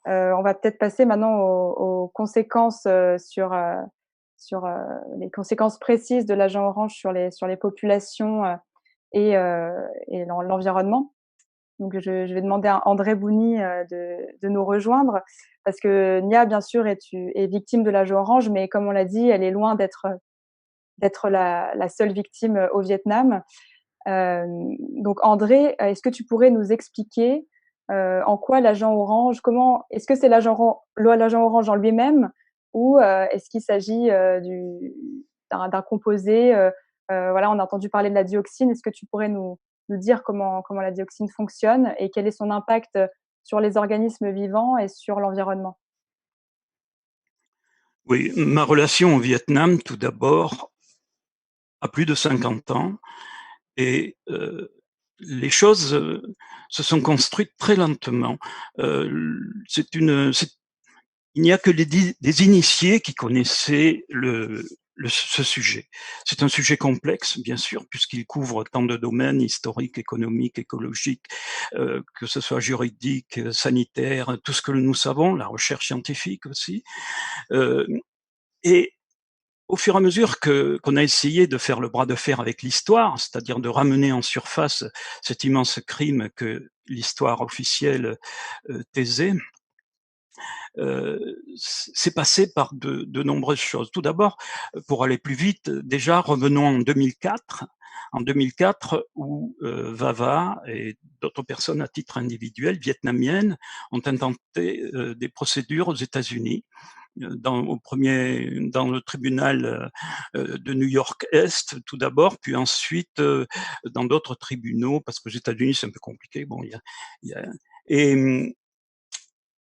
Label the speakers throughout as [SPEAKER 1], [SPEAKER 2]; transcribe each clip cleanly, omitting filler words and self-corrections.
[SPEAKER 1] On va peut-être passer maintenant aux conséquences, sur, les conséquences précises de l'agent orange sur les populations, et l'environnement. Donc je vais demander à André Bouni, de nous rejoindre parce que Nia, bien sûr, est victime de l'agent orange, mais comme on l'a dit, elle est loin d'être la seule victime, au Vietnam. Donc André, est-ce que tu pourrais nous expliquer, en quoi l'agent orange comment est-ce que c'est l'agent orange en lui-même ou, est-ce qu'il s'agit, d'un composé, voilà, on a entendu parler de la dioxine. Est-ce que tu pourrais nous dire comment la dioxine fonctionne et quel est son impact, sur les organismes vivants et sur l'environnement?
[SPEAKER 2] Oui, ma relation au Vietnam, tout d'abord, a plus de 50 ans et les choses, se sont construites très lentement. C'est une c'est il n'y a que des initiés qui connaissaient ce sujet. C'est un sujet complexe, bien sûr, puisqu'il couvre tant de domaines historiques, économiques, écologiques, que ce soit juridique, sanitaire, tout ce que nous savons, la recherche scientifique aussi. Heu et au fur et à mesure qu'on a essayé de faire le bras de fer avec l'histoire, c'est-à-dire de ramener en surface cet immense crime que l'histoire officielle, taisait, c'est passé par de nombreuses choses. Tout d'abord, pour aller plus vite, déjà revenons en 2004. En 2004 où, Vava et d'autres personnes à titre individuel vietnamiennes ont intenté, des procédures aux États-Unis dans le tribunal de New York Est tout d'abord, puis ensuite dans d'autres tribunaux, parce qu'aux États-Unis c'est un peu compliqué. Bon, il y a et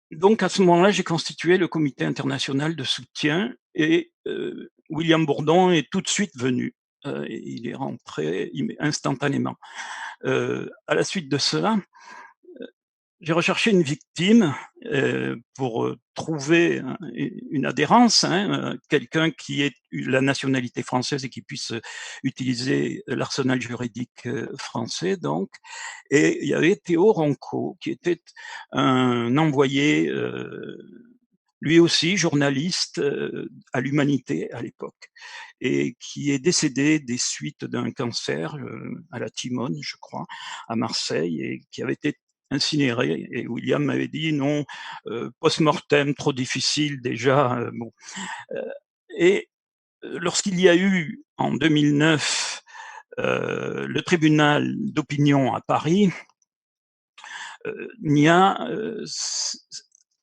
[SPEAKER 2] donc à ce moment-là, j'ai constitué le comité international de soutien et William Bourdon est tout de suite venu. Il est rentré instantanément. À la suite de cela, j'ai recherché une victime, pour, trouver une adhérence, hein, quelqu'un qui ait eu la nationalité française et qui puisse, utiliser l'arsenal juridique, français donc. Et il y avait Théo Ronco qui était un envoyé, lui aussi journaliste, à l'Humanité à l'époque et qui est décédé des suites d'un cancer, à la Timone, je crois, à Marseille et qui avait été incinéré et William m'avait dit: «Non, post-mortem, trop difficile déjà», bon, heu et lorsqu'il y a eu en 2009, le tribunal d'opinion à Paris, Nia,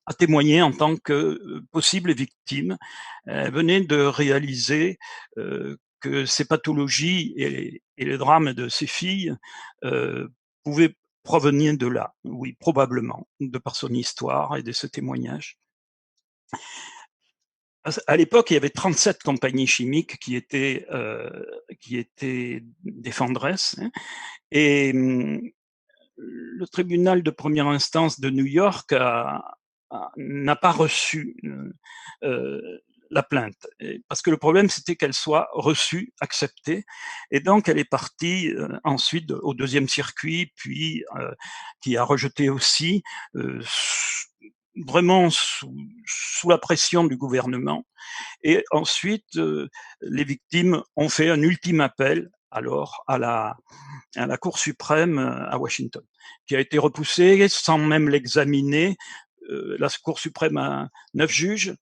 [SPEAKER 2] a témoigné en tant que, possible victime. Elle venait de réaliser, que ces pathologies et les drames de ses filles, pouvaient provenir de là. Oui, probablement, de par son histoire et de ce témoignage. À l'époque, il y avait 37 compagnies chimiques qui étaient défenderesses, hein et le tribunal de première instance de New York n'a pas reçu la plainte. Parce que le problème, c'était qu'elle soit reçue, acceptée. Et donc, elle est partie ensuite au deuxième circuit, puis qui a rejeté aussi, vraiment sous la pression du gouvernement. Et ensuite, les victimes ont fait un ultime appel alors à la Cour suprême à Washington, qui a été repoussée sans même l'examiner. La Cour suprême a 9 juges.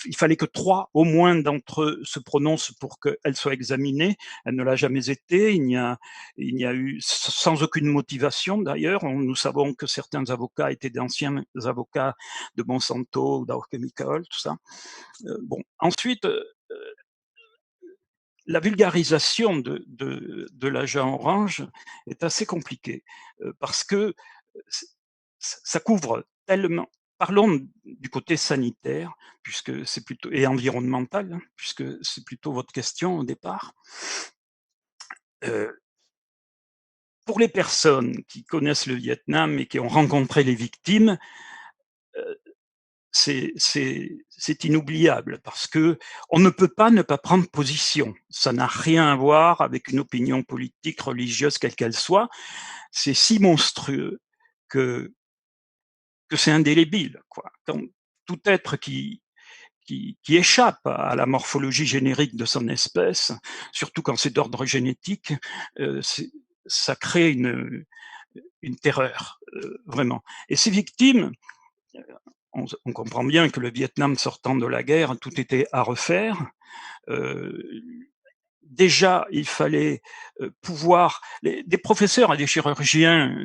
[SPEAKER 2] Il fallait que 3 au moins d'entre eux se prononcent pour qu'elle soit examinée. Elle ne l'a jamais été. Il n'y a eu, sans aucune motivation d'ailleurs, nous savons que certains avocats étaient d'anciens avocats de Monsanto, Dow Chemical, tout ça. Bon, ensuite, la vulgarisation de l'agent orange est assez compliquée parce que ça couvre tellement. Parlons du côté sanitaire, puisque c'est plutôt et environnemental, hein, puisque c'est plutôt votre question au départ. Euh, pour les personnes qui connaissent le Vietnam et qui ont rencontré les victimes, euh, c'est inoubliable parce que on ne peut pas ne pas prendre position. Ça n'a rien à voir avec une opinion politique, religieuse, quelle qu'elle soit. C'est si monstrueux que que c'est indélébile, quoi. Quand tout être qui échappe à la morphologie générique de son espèce, surtout quand c'est d'ordre génétique, ça crée une terreur, vraiment. Et ces victimes, on comprend bien que le Vietnam sortant de la guerre, tout était à refaire. Euh, Déjà, il fallait pouvoir. Des professeurs et des chirurgiens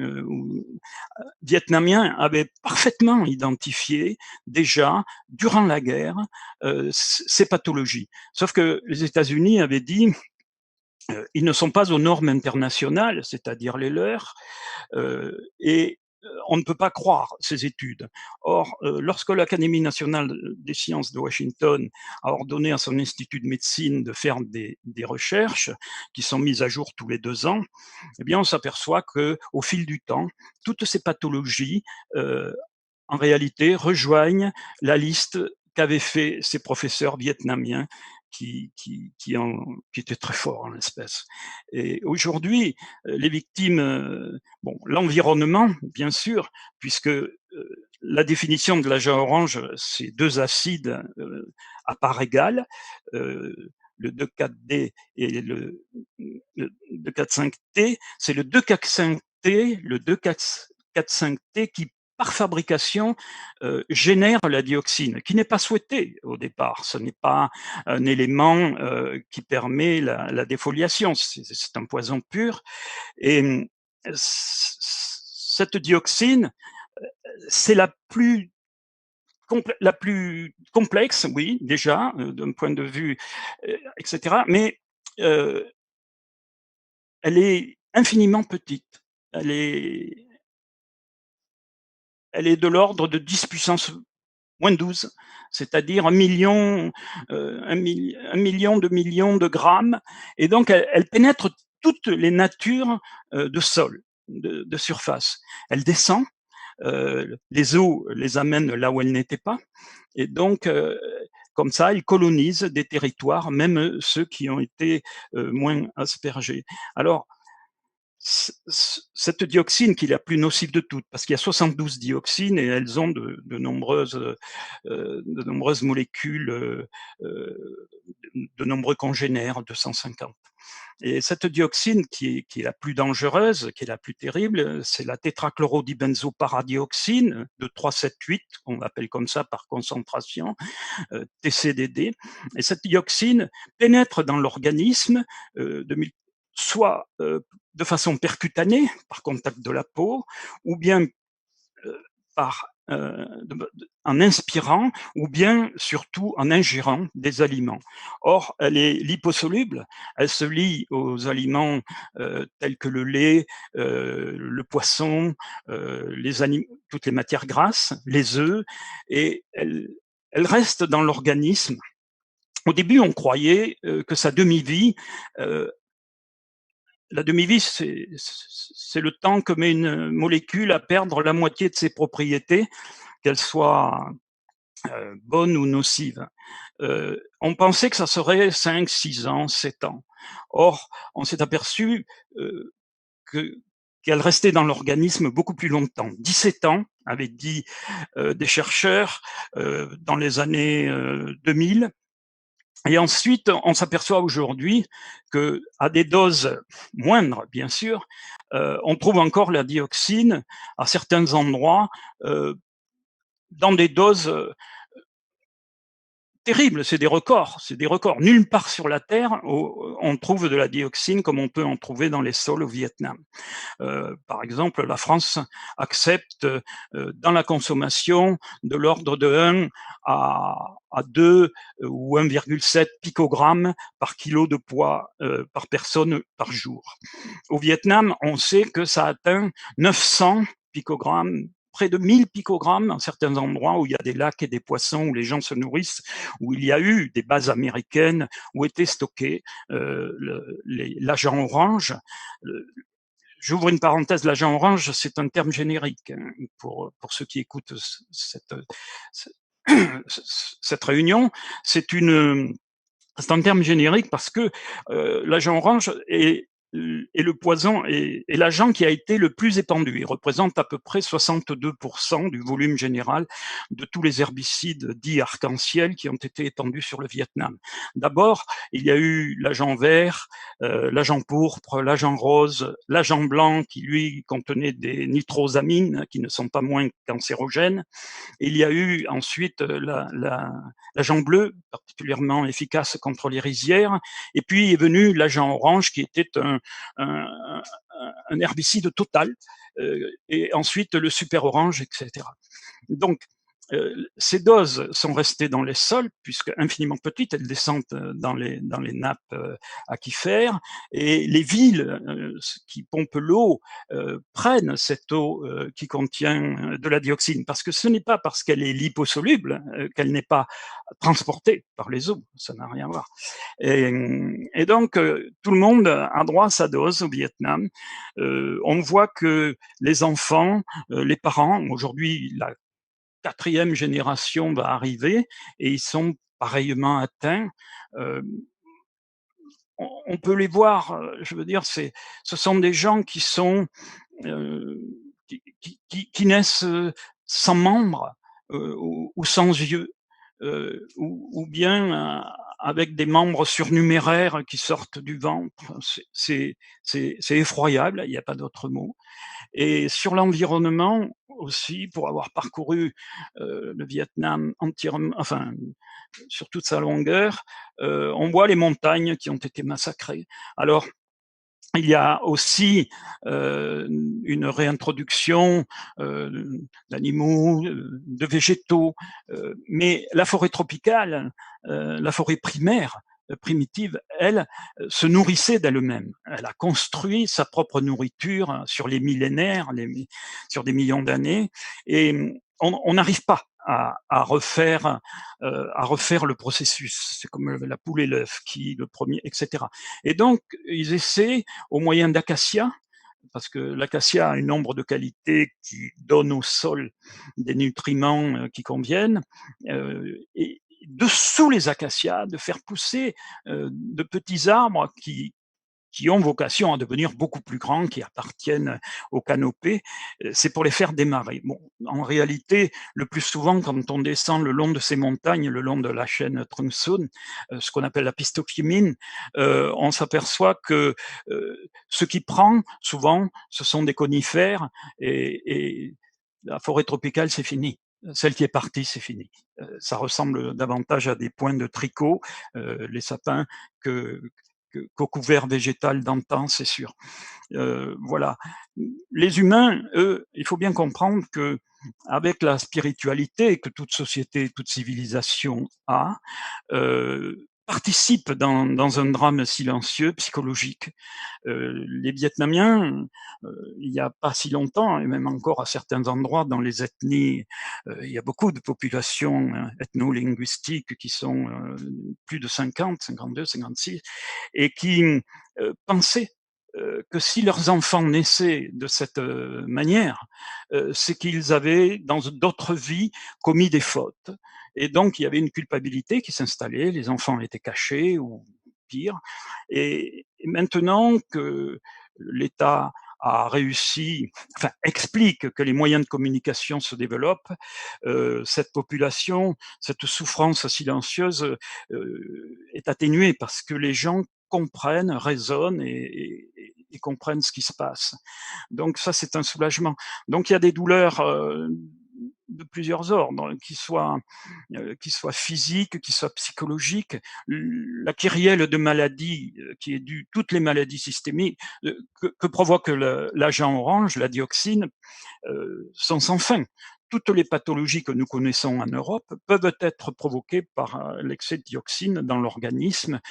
[SPEAKER 2] vietnamiens avaient parfaitement identifié déjà, durant la guerre, ces pathologies. Sauf que les États-Unis avaient dit ils ne sont pas aux normes internationales, c'est-à-dire les leurs, et on ne peut pas croire ces études. Or, lorsque l'Académie nationale des sciences de Washington a ordonné à son institut de médecine de faire des recherches qui sont mises à jour tous les 2 ans, eh bien, on s'aperçoit que, au fil du temps, toutes ces pathologies, en réalité, rejoignent la liste qu'avaient fait ces professeurs vietnamiens qui étaient très forts en l'espèce. Et aujourd'hui, les victimes, bon, l'environnement, bien sûr, puisque la définition de l'agent orange, c'est 2 acides à part égale, euh, le 2,4-D et le 2,4,5-T, c'est le 2,4,5-T, le 2,4,5-T qui par fabrication, génère la dioxine, qui n'est pas souhaitée au départ. Ce n'est pas un élément qui permet la défoliation, c'est un poison pur. Et cette dioxine, c'est la plus complexe, oui, déjà, d'un point de vue, etc. Mais elle est infiniment petite. Elle est, elle est de l'ordre de 10 puissance moins 12, c'est-à-dire 1 million, 1 million, 2 millions de grammes. Et donc, elle pénètre toutes les natures de sol, de surface. Elle descend, les eaux les amènent là où elles n'étaient pas. Et donc, comme ça, ils colonisent des territoires, même ceux qui ont été moins aspergés. Alors, cette dioxine qui est la plus nocive de toutes, parce qu'il y a 72 dioxines et elles ont de nombreuses molécules, de nombreux congénères, 250. Et cette dioxine qui est la plus dangereuse, qui est la plus terrible, c'est la tétrachlorodibenzoparadioxine de 3,7,8, on l'appelle comme ça par concentration, TCDD. Et cette dioxine pénètre dans l'organisme soit de façon percutanée, par contact de la peau, ou bien par en inspirant, ou bien surtout en ingérant des aliments. Or, elle est liposoluble, elle se lie aux aliments tels que le lait, le poisson, toutes les matières grasses, les œufs, et elle reste dans l'organisme. Au début, on croyait que sa demi-vie, la demi-vie, c'est le temps que met une molécule à perdre la moitié de ses propriétés, qu'elles soient bonnes ou nocives. On pensait que ça serait 5, 6 ans, 7 ans. Or, on s'est aperçu qu'elle restait dans l'organisme beaucoup plus longtemps. 17 ans, avaient dit des chercheurs dans les années 2000. Et ensuite, on s'aperçoit aujourd'hui que, à des doses moindres, bien sûr, on trouve encore la dioxine à certains endroits dans des doses terribles. C'est des records, c'est des records. Nulle part sur la Terre on trouve de la dioxine comme on peut en trouver dans les sols au Vietnam. Par exemple, la France accepte dans la consommation de l'ordre de 1 à 2 ou 1,7 picogrammes par kilo de poids par personne par jour. Au Vietnam, on sait que ça atteint 900 picogrammes, près de 1000 picogrammes dans certains endroits où il y a des lacs et des poissons, où les gens se nourrissent, où il y a eu des bases américaines, où était stocké l'agent orange. J'ouvre une parenthèse, l'agent orange, c'est un terme générique pour ceux qui écoutent cette réunion. C'est un terme générique parce que l'agent orange est et le poison est l'agent qui a été le plus épandu. Il représente à peu près 62% du volume général de tous les herbicides dits arc-en-ciel qui ont été épandus sur le Vietnam. D'abord, il y a eu l'agent vert, l'agent pourpre, l'agent rose, l'agent blanc qui, lui, contenait des nitrosamines qui ne sont pas moins cancérogènes. Il y a eu ensuite l'agent bleu, particulièrement efficace contre les rizières, et puis est venu l'agent orange qui était un, un herbicide total, et ensuite le super orange, etc. Donc, ces doses sont restées dans les sols, puisque infiniment petites, elles descendent dans les nappes aquifères, et les villes qui pompent l'eau prennent cette eau qui contient de la dioxine, parce que ce n'est pas parce qu'elle est liposoluble qu'elle n'est pas transportée par les eaux, ça n'a rien à voir. Et donc, tout le monde a droit à sa dose au Vietnam. On voit que les enfants, les parents, aujourd'hui, la quatrième génération va arriver et ils sont pareillement atteints. Euh, on peut les voir, je veux dire, ce sont des gens qui sont euh, qui naissent sans membres ou sans yeux, ou bien avec des membres surnuméraires qui sortent du ventre. C'est effroyable, il n'y a pas d'autre mot. Et sur l'environnement aussi, pour avoir parcouru le Vietnam entièrement, enfin sur toute sa longueur, on voit les montagnes qui ont été massacrées. Alors, il y a aussi une réintroduction d'animaux, de végétaux, mais la forêt tropicale, la forêt primaire, primitive, elle, se nourrissait d'elle-même. Elle a construit sa propre nourriture sur les millénaires, sur des millions d'années, et on n'arrive pas à refaire le processus. C'est comme la poule et l'œuf, qui le premier, etc. Et donc, ils essaient, au moyen d'acacia, parce que l'acacia a une nombre de qualités qui donnent au sol des nutriments qui conviennent, et dessous les acacias, de faire pousser de petits arbres qui ont vocation à devenir beaucoup plus grands, qui appartiennent aux canopées, c'est pour les faire démarrer. Bon, en réalité, le plus souvent, quand on descend le long de ces montagnes, le long de la chaîne Trung Son, ce qu'on appelle la piste Ho Chi Minh, on s'aperçoit que ce qui prend, souvent, ce sont des conifères, et la forêt tropicale, c'est fini. Celle qui est partie, c'est fini. Ça ressemble davantage à des points de tricot, les sapins, qu'au couvert végétal d'antan, c'est sûr. Voilà. Les humains, eux, il faut bien comprendre que avec la spiritualité que toute société, toute civilisation a, participe dans un drame silencieux, psychologique. Les Vietnamiens, il n'y a pas si longtemps, et même encore à certains endroits dans les ethnies, il y a beaucoup de populations ethno-linguistiques qui sont plus de 50, 52, 56, et qui pensaient que si leurs enfants naissaient de cette manière, c'est qu'ils avaient, dans d'autres vies, commis des fautes. Et donc, il y avait une culpabilité qui s'installait, les enfants étaient cachés, ou pire. Et maintenant que l'État a réussi, enfin explique que les moyens de communication se développent, cette population, cette souffrance silencieuse est atténuée parce que les gens comprennent, raisonnent et comprennent ce qui se passe. Donc ça, c'est un soulagement. Donc il y a des douleurs de plusieurs ordres, qui soient physiques, qui soient psychologiques. La kyrielle de maladies qui est due, toutes les maladies systémiques que provoque l'agent orange, la dioxine, sont sans fin. Toutes les pathologies que nous connaissons en Europe peuvent être provoquées par l'excès de dioxine dans l'organisme,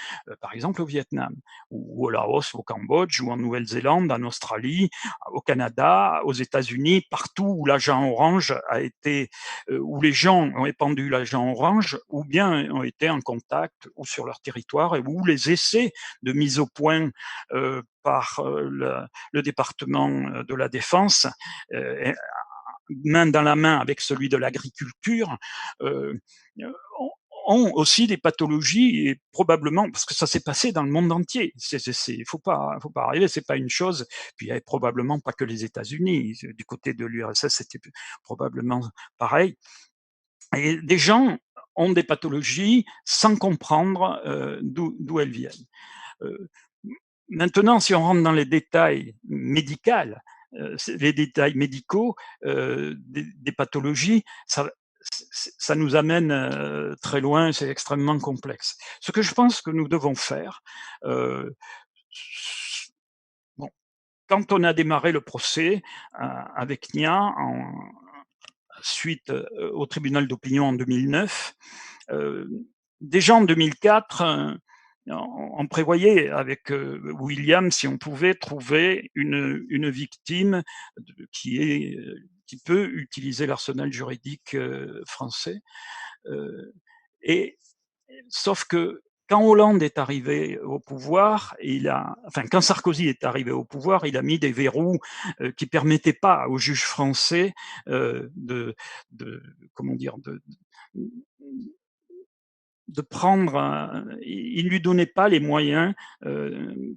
[SPEAKER 2] par exemple au Vietnam, ou au Laos, au Cambodge, ou en Nouvelle-Zélande, en Australie, au Canada, aux États-Unis, partout où l'agent orange a été, où les gens ont épandu l'agent orange, ou bien ont été en contact ou sur leur territoire, et où les essais de mise au point par le département de la Défense main dans la main avec celui de l'agriculture, ont ont aussi des pathologies et probablement parce que ça s'est passé dans le monde entier. Il faut pas arriver, c'est pas une chose. Puis il y avait probablement pas que les États-Unis. Du côté de l'URSS, c'était probablement pareil. Et des gens ont des pathologies sans comprendre d'où elles viennent. Euh, Maintenant, si on rentre dans les détails médicaux, les détails médicaux des pathologies, ça nous amène très loin, c'est extrêmement complexe. Ce que je pense que nous devons faire, euh, bon, quand on a démarré le procès avec Nia, suite au tribunal d'opinion en 2009, déjà en 2004, on prévoyait avec William si on pouvait trouver une victime qui peut utiliser l'arsenal juridique français. Et sauf que quand Hollande est arrivé au pouvoir, quand Sarkozy est arrivé au pouvoir, il a mis des verrous qui permettaient pas aux juges français de comment dire de prendre, il lui donnait pas les moyens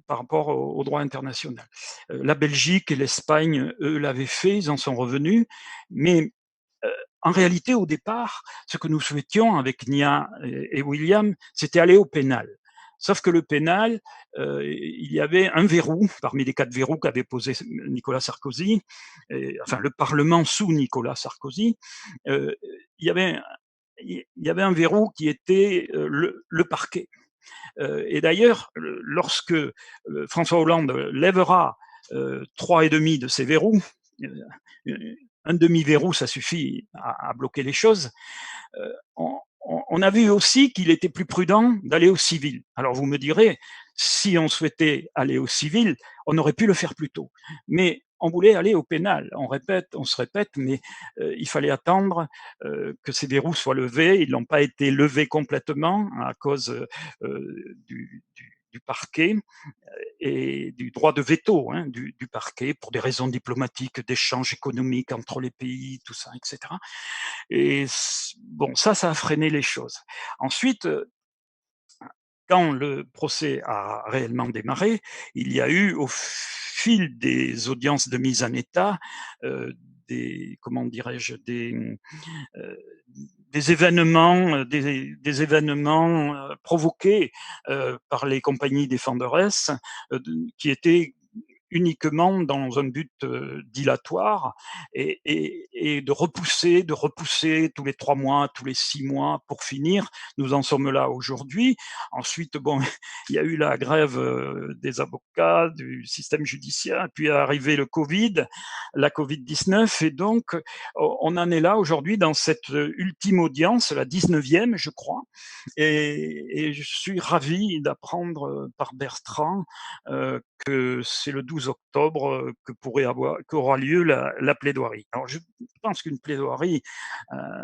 [SPEAKER 2] par rapport au droit international. La Belgique et l'Espagne, eux, l'avaient fait, ils en sont revenus, mais en réalité, au départ, ce que nous souhaitions avec Nia et William, c'était aller au pénal. Sauf que le pénal, il y avait un verrou, parmi les 4 verrous qu'avait posé Nicolas Sarkozy, enfin le Parlement sous Nicolas Sarkozy, il y avait un verrou qui était le parquet. Et d'ailleurs, lorsque François Hollande lèvera 3,5 de ces verrous, un demi-verrou, ça suffit à bloquer les choses, on a vu aussi qu'il était plus prudent d'aller au civil. Alors vous me direz, si on souhaitait aller au civil, on aurait pu le faire plus tôt. Mais on voulait aller au pénal. On se répète, mais il fallait attendre que ces verrous soient levés. Ils n'ont pas été levés complètement à cause du parquet et du droit de veto du parquet pour des raisons diplomatiques, d'échanges économiques entre les pays, tout ça, etc. Et bon, ça a freiné les choses. Ensuite, quand le procès a réellement démarré, il y a eu au fil des audiences de mise en état comment dirais-je, des événements, des événements provoqués par les compagnies défenderesses qui étaient uniquement dans un but dilatoire et de repousser tous les 3 mois, tous les 6 mois pour finir. Nous en sommes là aujourd'hui. Ensuite, bon, il y a eu la grève des avocats, du système judiciaire, puis est arrivé le Covid, la Covid-19, et donc on en est là aujourd'hui dans cette ultime audience, la 19e, je crois, et je suis ravi d'apprendre par Bertrand que c'est le 12 octobre qu'aura lieu la plaidoirie. Alors je pense qu'une plaidoirie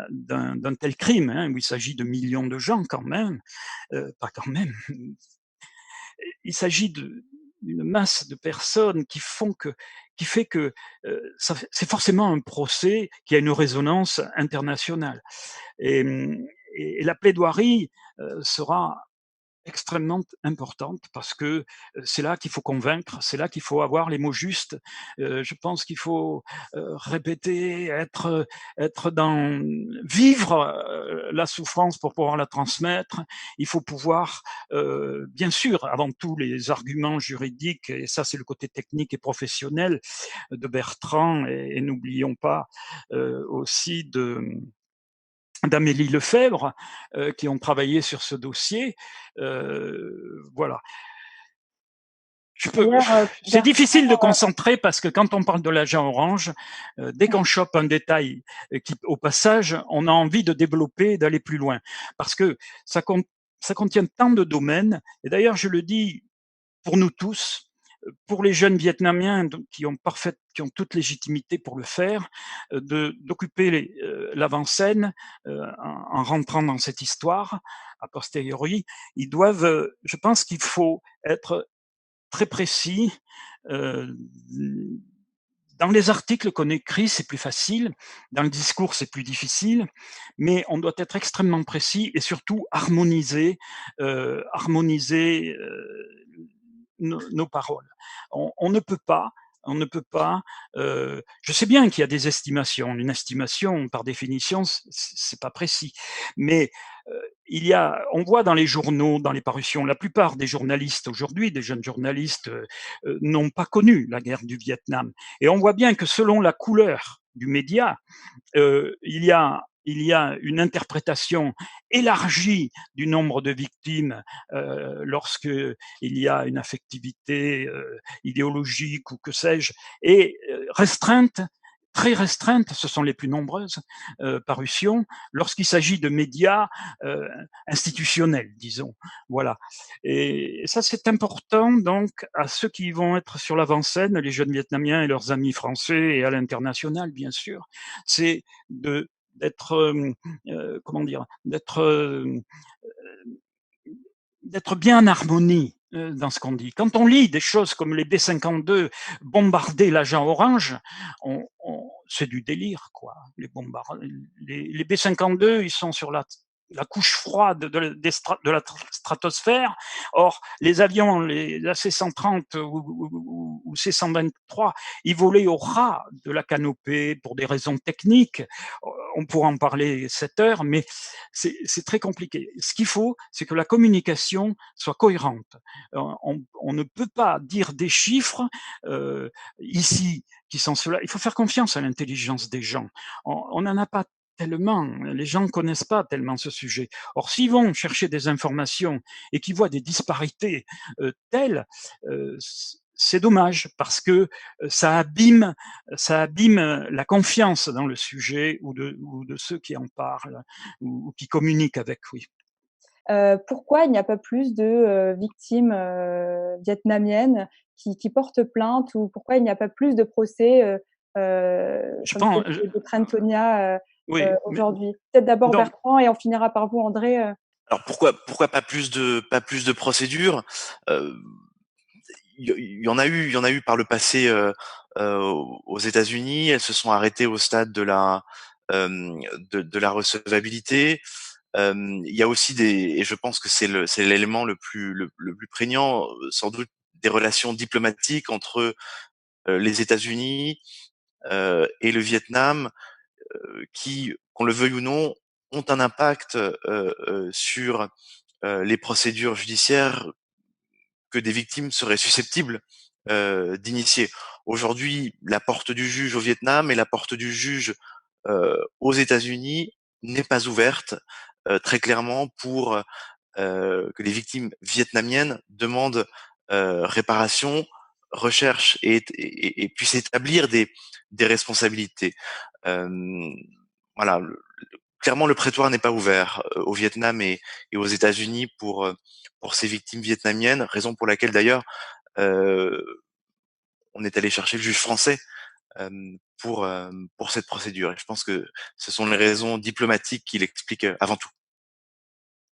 [SPEAKER 2] d'un tel crime, où il s'agit de millions de gens quand même, pas quand même, il s'agit d'une masse de personnes qui fait que c'est forcément un procès qui a une résonance internationale. Et, et la plaidoirie sera extrêmement importante parce que c'est là qu'il faut convaincre, c'est là qu'il faut avoir les mots justes. Je pense qu'il faut répéter, être dans vivre la souffrance pour pouvoir la transmettre. Il faut pouvoir, bien sûr, avant tout les arguments juridiques, et ça c'est le côté technique et professionnel de Bertrand, et n'oublions pas aussi d'Amélie Lefebvre, qui ont travaillé sur ce dossier. Voilà. C'est difficile de concentrer parce que quand on parle de l'agent orange, dès qu'on chope un détail au passage, on a envie de développer, d'aller plus loin. Parce que ça contient tant de domaines. Et d'ailleurs, je le dis pour nous tous, pour les jeunes Vietnamiens qui ont toute légitimité pour le faire, d'occuper l'avant-scène en rentrant dans cette histoire a posteriori. Ils doivent, je pense qu'il faut être très précis dans les articles qu'on écrit, c'est plus facile, dans le discours, c'est plus difficile, mais on doit être extrêmement précis et surtout harmoniser nos paroles. On ne peut pas, on ne peut pas. Je sais bien qu'il y a des estimations. Une estimation, par définition, c'est pas précis. Mais on voit dans les journaux, dans les parutions, la plupart des journalistes aujourd'hui, des jeunes journalistes, n'ont pas connu la guerre du Vietnam. Et on voit bien que selon la couleur du média, il y a une interprétation élargie du nombre de victimes lorsque il y a une affectivité idéologique ou que sais-je, et restreinte, très restreinte, ce sont les plus nombreuses parutions, lorsqu'il s'agit de médias institutionnels, disons. Voilà. Et ça, c'est important, donc, à ceux qui vont être sur l'avant-scène, les jeunes Vietnamiens et leurs amis français, et à l'international, bien sûr, c'est d'être, comment dire, d'être bien en harmonie dans ce qu'on dit. Quand on lit des choses comme les B-52 bombarder l'agent orange, c'est du délire, quoi. Les B-52, ils sont sur la couche froide de la stratosphère. Or, les avions, les AC-130 ou C-123, ils volaient au ras de la canopée pour des raisons techniques. On pourra en parler 7 heures, mais c'est très compliqué. Ce qu'il faut, c'est que la communication soit cohérente. On ne peut pas dire des chiffres ici qui sont ceux-là. Il faut faire confiance à l'intelligence des gens. On n'en a pas tellement, les gens ne connaissent pas tellement ce sujet. Or, s'ils vont chercher des informations et qu'ils voient des disparités telles, c'est dommage parce que ça abîme la confiance dans le sujet ou de ceux qui en parlent ou qui communiquent avec, oui.
[SPEAKER 1] Pourquoi il n'y a pas plus de, victimes, vietnamiennes qui portent plainte ou pourquoi il n'y a pas plus de procès,
[SPEAKER 2] Je
[SPEAKER 1] comme
[SPEAKER 2] pense,
[SPEAKER 1] celui de Trentonia,
[SPEAKER 2] oui, mais
[SPEAKER 1] aujourd'hui? Peut-être d'abord
[SPEAKER 2] donc,
[SPEAKER 1] Bertrand et on finira par vous André,
[SPEAKER 3] Alors pourquoi pas plus de procédures? Euh, il y en a eu par le passé aux États-Unis. Elles se sont arrêtées au stade euh, de la recevabilité. Il y a aussi et je pense que c'est l'élément le plus prégnant, sans doute des relations diplomatiques entre les États-Unis et le Vietnam, qui, qu'on le veuille ou non, ont un impact sur les procédures judiciaires que des victimes seraient susceptibles d'initier. Aujourd'hui, la porte du juge au Vietnam et la porte du juge aux États-Unis n'est pas ouverte très clairement pour que les victimes vietnamiennes demandent réparation, recherche et puissent établir des responsabilités. Euh, voilà, clairement le prétoire n'est pas ouvert au Vietnam et aux États-Unis pour ces victimes vietnamiennes, raison pour laquelle d'ailleurs euh, on est allé chercher le juge français pour cette procédure. Et je pense que ce sont les raisons diplomatiques qui l'expliquent avant tout.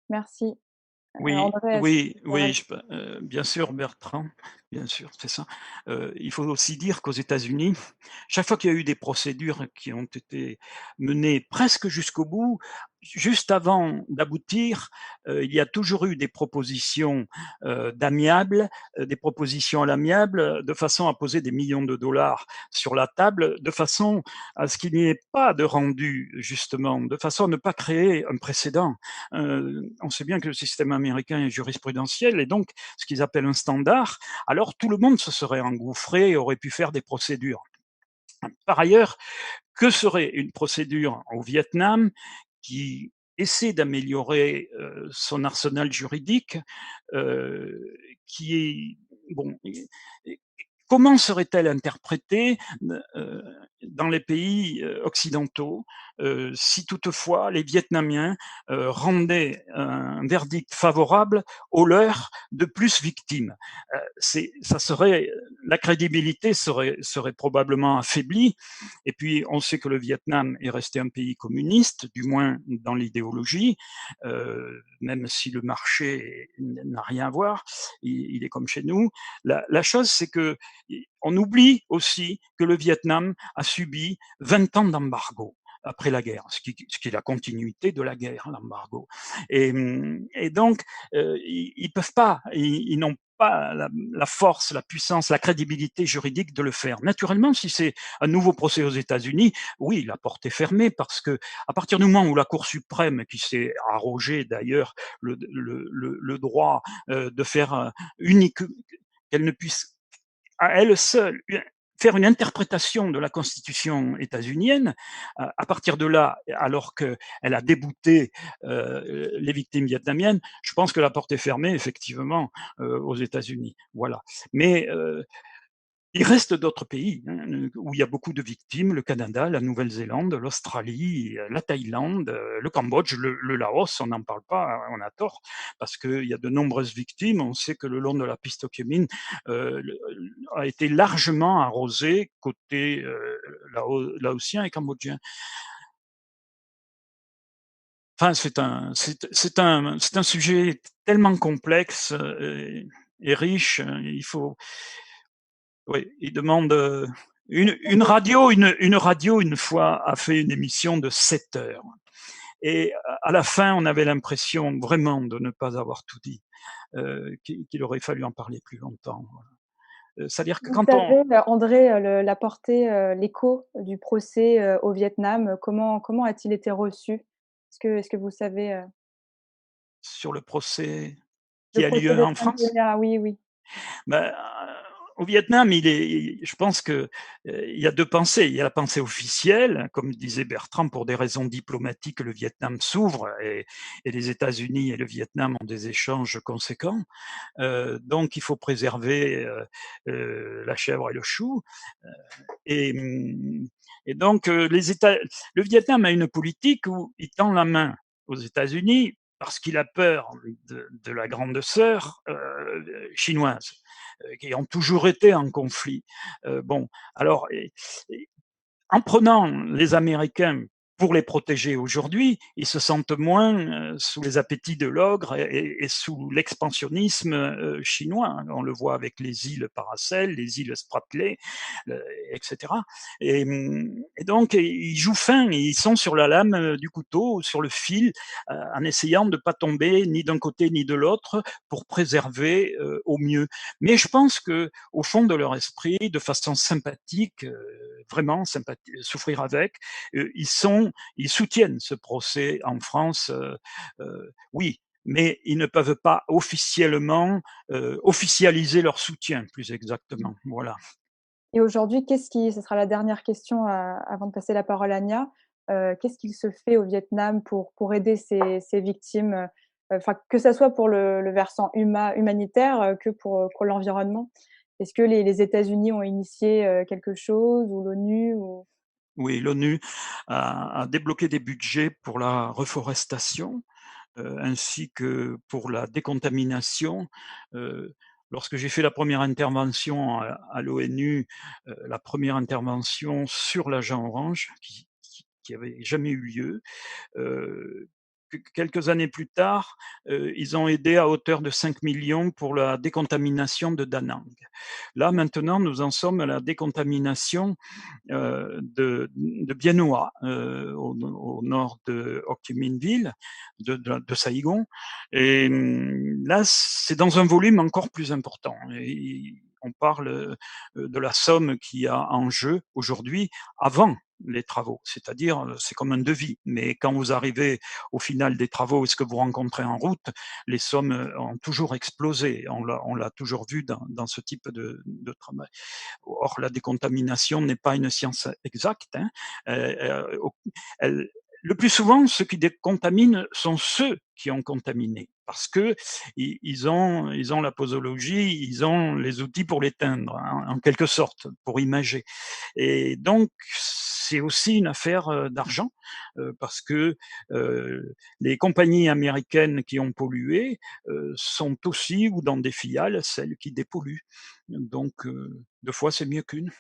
[SPEAKER 1] merci.
[SPEAKER 2] oui,
[SPEAKER 1] André, est-ce que
[SPEAKER 2] oui,
[SPEAKER 1] tu pourrais
[SPEAKER 2] oui, bien sûr, Bertrand, bien sûr, c'est ça. Il faut aussi dire qu'aux États-Unis, chaque fois qu'il y a eu des procédures qui ont été menées presque jusqu'au bout, juste avant d'aboutir, il y a toujours eu des propositions d'amiable, des propositions à l'amiable, de façon à poser des millions de dollars sur la table, de façon à ce qu'il n'y ait pas de rendu, justement, de façon à ne pas créer un précédent. On sait bien que le système américain est jurisprudentiel et donc ce qu'ils appellent un standard, alors tout le monde se serait engouffré et aurait pu faire des procédures. Par ailleurs, que serait une procédure au Vietnam qui essaie d'améliorer son arsenal juridique, qui est bon. Comment serait-elle interprétée dans les pays occidentaux si toutefois les Vietnamiens rendaient un verdict favorable aux leurs de plus victimes? Ça serait, la crédibilité serait probablement affaiblie. Et puis, on sait que le Vietnam est resté un pays communiste, du moins dans l'idéologie, même si le marché n'a rien à voir, il est comme chez nous. La chose, c'est que on oublie aussi que le Vietnam a subi 20 ans d'embargo après la guerre, ce qui est la continuité de la guerre, l'embargo. Et donc, ils peuvent pas, ils n'ont pas la force, la puissance, la crédibilité juridique de le faire. Naturellement, si c'est un nouveau procès aux États-Unis, oui, la porte est fermée parce que à partir du moment où la Cour suprême, qui s'est arrogée d'ailleurs le droit de faire unique, qu'elle ne puisse à elle seule faire une interprétation de la constitution états-unienne, à partir de là, alors qu'elle a débouté les victimes vietnamiennes, je pense que la porte est fermée, effectivement, aux États-Unis. Voilà. Mais il reste d'autres pays où il y a beaucoup de victimes, le Canada, la Nouvelle-Zélande, l'Australie, la Thaïlande, le Cambodge, le Laos, on n'en parle pas, on a tort, parce qu'il y a de nombreuses victimes. On sait que le long de la piste Ho Chi Minh a été largement arrosé côté laotien et cambodgien. Enfin, c'est un sujet tellement complexe et riche. Il faut, oui, il demande une radio. Une radio une fois a fait une émission de 7 heures, et à la fin, on avait l'impression vraiment de ne pas avoir tout dit, qu'il aurait fallu en parler plus longtemps. C'est-à-dire que
[SPEAKER 1] Vous
[SPEAKER 2] quand on
[SPEAKER 1] savez, André, la portée, l'écho du procès, au Vietnam, comment a-t-il été reçu? Est-ce que vous savez,
[SPEAKER 2] sur le procès
[SPEAKER 1] le
[SPEAKER 2] qui a
[SPEAKER 1] procès
[SPEAKER 2] lieu
[SPEAKER 1] de
[SPEAKER 2] en
[SPEAKER 1] Sam
[SPEAKER 2] France,
[SPEAKER 1] Sosera? Oui, oui.
[SPEAKER 2] ben, au Vietnam, je pense que il y a deux pensées. Il y a la pensée officielle, comme disait Bertrand, pour des raisons diplomatiques, le Vietnam s'ouvre et les États-Unis et le Vietnam ont des échanges conséquents. Donc, il faut préserver la chèvre et le chou. Et, et donc, le Vietnam a une politique où il tend la main aux États-Unis parce qu'il a peur de la grande sœur chinoise, qui ont toujours été en conflit. Bon, alors, en prenant les Américains pour les protéger aujourd'hui, ils se sentent moins sous les appétits de l'ogre et sous l'expansionnisme chinois. On le voit avec les îles Paracel, les îles Spratly, etc. Et donc, ils jouent fin, ils sont sur la lame du couteau, sur le fil, en essayant de ne pas tomber ni d'un côté ni de l'autre pour préserver au mieux. Mais je pense que au fond de leur esprit, de façon sympathique, vraiment sympathique, souffrir avec, ils soutiennent ce procès en France, oui, mais ils ne peuvent pas officiellement officialiser leur soutien, plus exactement. Voilà.
[SPEAKER 1] Et aujourd'hui, ce sera la dernière question, avant de passer la parole à Nia. Qu'est-ce qu'il se fait au Vietnam pour aider ces victimes, enfin, que ça soit pour le versant humanitaire, que pour l'environnement? Est-ce que les États-Unis ont initié, quelque chose, ou l'ONU, ou
[SPEAKER 2] Oui, l'ONU a débloqué des budgets pour la reforestation, ainsi que pour la décontamination. Euh, Lorsque j'ai fait la première intervention à l'ONU, la première intervention sur l'agent orange, qui avait jamais eu lieu, euh, quelques années plus tard, ils ont aidé à hauteur de 5 millions pour la décontamination de Da Nang. Là, maintenant, nous en sommes à la décontamination de Bien Hoa, au nord de Ho Chi Minh Ville, de Saïgon. Et là, c'est dans un volume encore plus important. Et on parle de la somme qui a en jeu aujourd'hui avant les travaux, c'est-à-dire c'est comme un devis, mais quand vous arrivez au final des travaux et ce que vous rencontrez en route, les sommes ont toujours explosé. On l'a toujours vu dans ce type de travail. Or, la décontamination n'est pas une science exacte. Hein. Elle, le plus souvent, ceux qui décontaminent sont ceux qui ont contaminé, parce que ils ont la posologie, ils ont les outils pour l'éteindre, hein, en quelque sorte, pour imager. Et donc, c'est aussi une affaire d'argent, parce que les compagnies américaines qui ont pollué sont aussi, ou dans des filiales, celles qui dépolluent. Donc, deux fois, c'est mieux qu'une.